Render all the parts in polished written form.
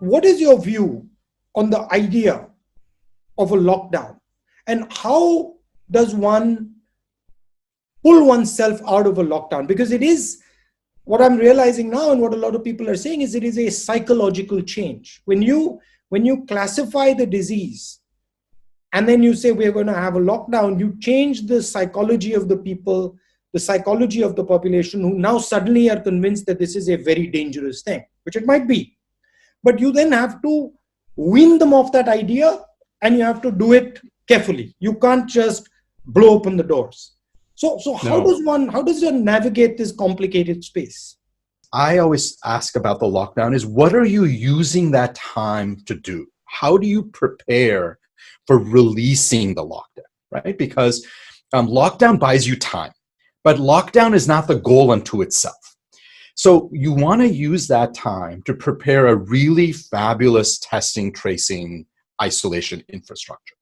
what is your view on the idea of a lockdown, and how does one pull oneself out of a lockdown? Because it is, what I'm realizing now and what a lot of people are saying is, it is a psychological change. When you classify the disease and then you say we're going to have a lockdown, you change the psychology of the people, the psychology of the population, who now suddenly are convinced that this is a very dangerous thing, which it might be. But you then have to wean them off that idea, and you have to do it carefully. You can't just blow open the doors. So No. how does one navigate this complicated space? I always ask about the lockdown is, what are you using that time to do? How do you prepare for releasing the lockdown, right? Because lockdown buys you time, but lockdown is not the goal unto itself. So you want to use that time to prepare a really fabulous testing, tracing, isolation infrastructure.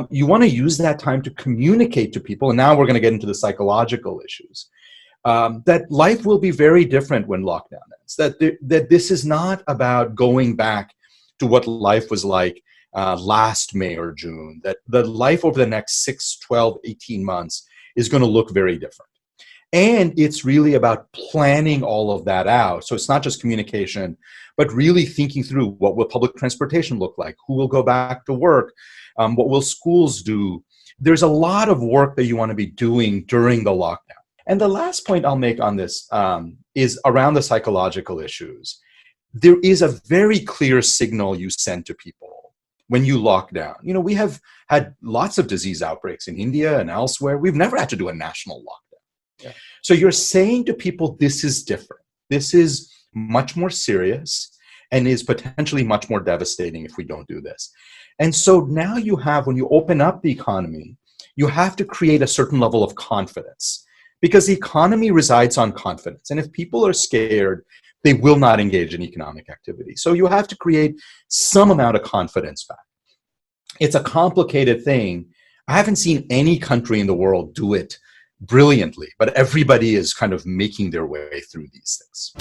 You want to use that time to communicate to people, and now we're going to get into the psychological issues, that life will be very different when lockdown ends, that this is not about going back to what life was like last May or June, that the life over the next 6, 12, 18 months is going to look very different. And it's really about planning all of that out. So it's not just communication, but really thinking through, what will public transportation look like? Who will go back to work? What will schools do? There's a lot of work that you want to be doing during the lockdown. And the last point I'll make on this is around the psychological issues. There is a very clear signal you send to people when you lock down. You know, we have had lots of disease outbreaks in India and elsewhere. We've never had to do a national lockdown. Yeah. So you're saying to people, this is different. This is much more serious and is potentially much more devastating if we don't do this. And so now you have, when you open up the economy, you have to create a certain level of confidence, because the economy resides on confidence. And if people are scared, they will not engage in economic activity. So you have to create some amount of confidence back. It's a complicated thing. I haven't seen any country in the world do it brilliantly, but everybody is kind of making their way through these things.